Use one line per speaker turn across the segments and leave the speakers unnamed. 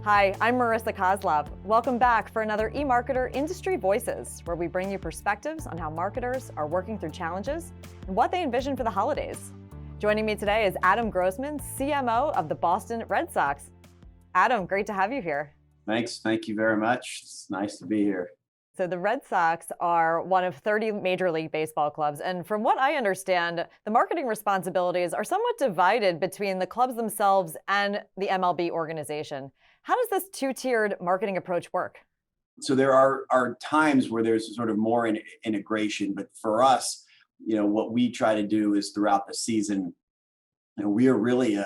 Hi, I'm Marissa Kozlov. Welcome back for another eMarketer Industry Voices, where we bring you perspectives on how marketers are working through challenges and what they envision for the holidays. Joining me today is Adam Grossman, CMO of the Boston Red Sox. Adam, great to have you here.
Thanks. Thank you very much. It's nice to be here.
So the Red Sox are one of 30 Major League Baseball clubs. And from what I understand, the marketing responsibilities are somewhat divided between the clubs themselves and the MLB organization. How does this two-tiered marketing approach work?
So there are times where there's sort of more integration, but for us, what we try to do is throughout the season, we are really in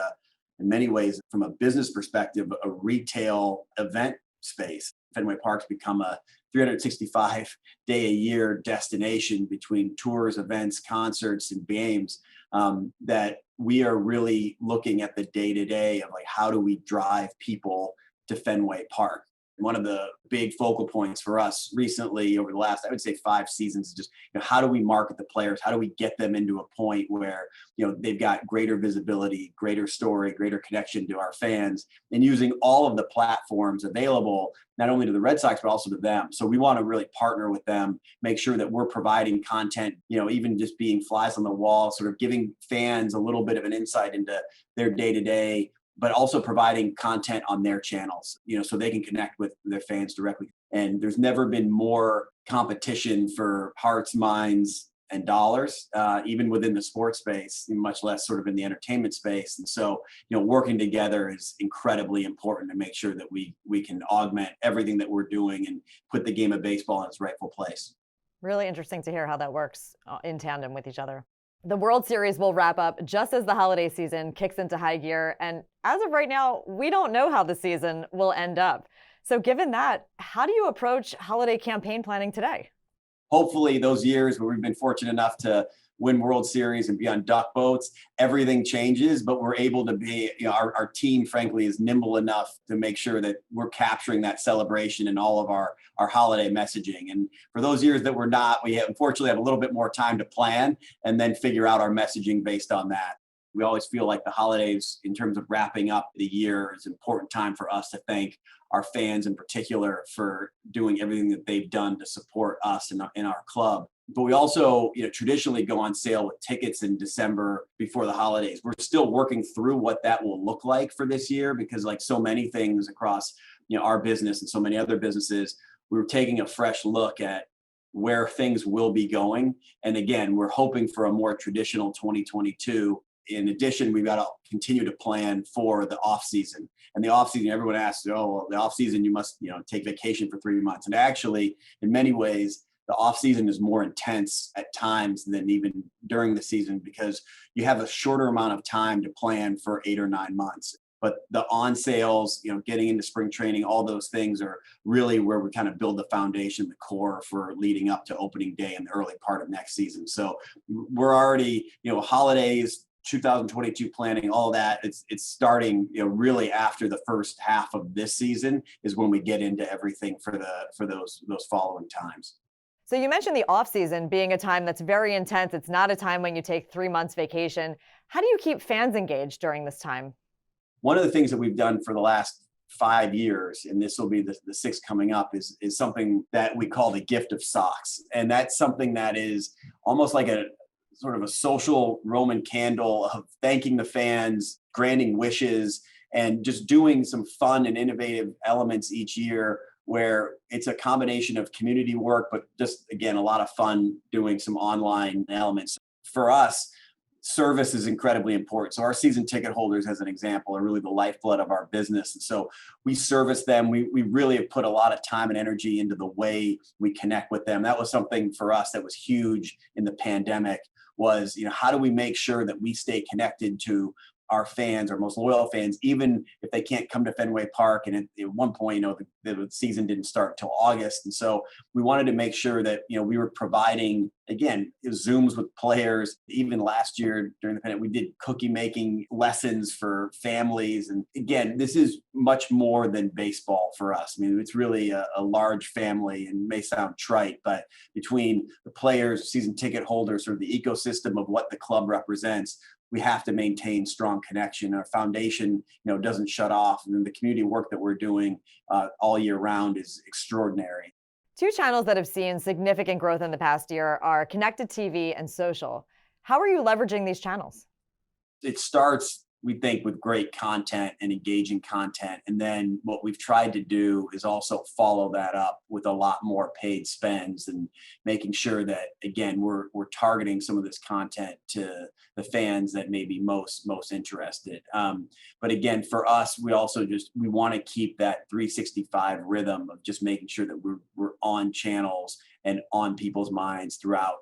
many ways, from a business perspective, a retail event space. Fenway Park's become a 365-day-a-year destination between tours, events, concerts, and games, that we are really looking at the day-to-day of like, how do we drive people to Fenway Park? One of the big focal points for us recently over the last, I would say 5 seasons, is just, how do we market the players? How do we get them into a point where, they've got greater visibility, greater story, greater connection to our fans, and using all of the platforms available, not only to the Red Sox, but also to them. So we want to really partner with them, make sure that we're providing content, even just being flies on the wall, sort of giving fans a little bit of an insight into their day-to-day, but also providing content on their channels, so they can connect with their fans directly. And there's never been more competition for hearts, minds, and dollars, even within the sports space, much less sort of in the entertainment space. And so, working together is incredibly important to make sure that we can augment everything that we're doing and put the game of baseball in its rightful place.
Really interesting to hear how that works in tandem with each other. The World Series will wrap up just as the holiday season kicks into high gear. And as of right now, we don't know how the season will end up. So given that, how do you approach holiday campaign planning today?
Hopefully those years where we've been fortunate enough to win World Series and be on duck boats, everything changes, but we're able to be, our team, frankly, is nimble enough to make sure that we're capturing that celebration in all of our holiday messaging. And for those years that we're not, unfortunately have a little bit more time to plan and then figure out our messaging based on that. We always feel like the holidays, in terms of wrapping up the year, is an important time for us to thank our fans in particular for doing everything that they've done to support us in our club. But we also, traditionally go on sale with tickets in December before the holidays. We're still working through what that will look like for this year, because like so many things across, our business and so many other businesses, we're taking a fresh look at where things will be going. And again, we're hoping for a more traditional 2022. In addition, we've got to continue to plan for the off season. And the off season, everyone asks, oh, well, the off season, you must, take vacation for 3 months. And actually, in many ways, the off season is more intense at times than even during the season, because you have a shorter amount of time to plan for 8 or 9 months. But the on sales, getting into spring training, all those things are really where we kind of build the foundation, the core for leading up to opening day in the early part of next season. So we're already, holidays, 2022 planning, all that, it's starting, really after the first half of this season is when we get into everything for those following times.
So you mentioned the off season being a time that's very intense. It's not a time when you take 3 months vacation. How do you keep fans engaged during this time?
One of the things that we've done for the last 5 years, and this will be the sixth coming up, is something that we call the gift of socks. And that's something that is almost like a sort of a social Roman candle of thanking the fans, granting wishes, and just doing some fun and innovative elements each year, where it's a combination of community work, but just, again, a lot of fun doing some online elements. For us, service is incredibly important. So our season ticket holders, as an example, are really the lifeblood of our business. And so we service them. We really have put a lot of time and energy into the way we connect with them. That was something for us that was huge in the pandemic, was, how do we make sure that we stay connected to our fans, our most loyal fans, even if they can't come to Fenway Park. And at one point, the season didn't start till August. And so we wanted to make sure that, we were providing, again, Zooms with players. Even last year during the pandemic, we did cookie making lessons for families. And again, this is much more than baseball for us. I mean, it's really a large family, and may sound trite, but between the players, season ticket holders, sort of the ecosystem of what the club represents, we have to maintain strong connection. Our foundation, doesn't shut off. And then the community work that we're doing all year round is extraordinary.
Two channels that have seen significant growth in the past year are connected TV and social. How are you leveraging these channels?
It starts, we think, with great content and engaging content. And then what we've tried to do is also follow that up with a lot more paid spends and making sure that, again, we're targeting some of this content to the fans that may be most interested. But again, for us, we also we want to keep that 365 rhythm of just making sure that we're on channels and on people's minds throughout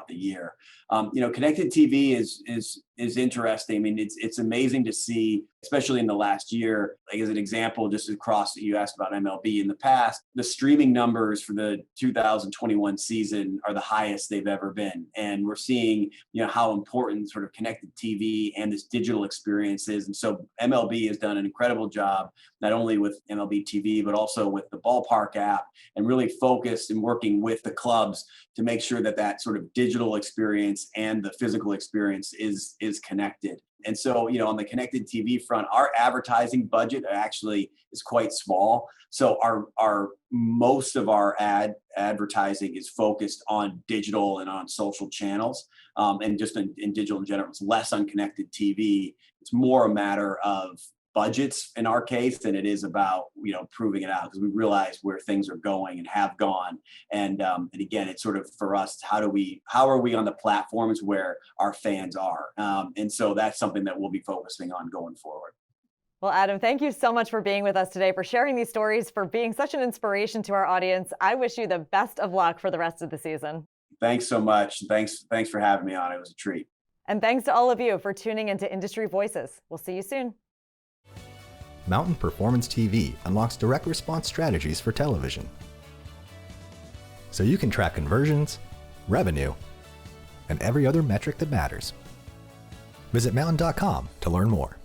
the year. Connected TV is interesting. I mean, it's amazing to see, especially in the last year. Like as an example, just across, you asked about MLB in the past, the streaming numbers for the 2021 season are the highest they've ever been. And we're seeing, how important sort of connected TV and this digital experience is. And so MLB has done an incredible job, not only with MLB TV, but also with the Ballpark app, and really focused and working with the clubs to make sure that sort of digital experience and the physical experience is connected. And so, on the connected TV front, our advertising budget actually is quite small. So our most of our advertising is focused on digital and on social channels, and just in digital in general. It's less on connected TV. It's more a matter of budgets in our case than it is about proving it out, because we realize where things are going and have gone. And again, it's sort of, for us, how are we on the platforms where our fans are, and so that's something that we'll be focusing on going forward.
Well, Adam, thank you so much for being with us today, for sharing these stories, for being such an inspiration to our audience. I wish you the best of luck for the rest of the season.
Thanks so much. Thanks for having me on. It was a treat.
And thanks to all of you for tuning into Industry Voices. We'll see you soon.
Mountain Performance TV unlocks direct response strategies for television, so you can track conversions, revenue, and every other metric that matters. Visit mountain.com to learn more.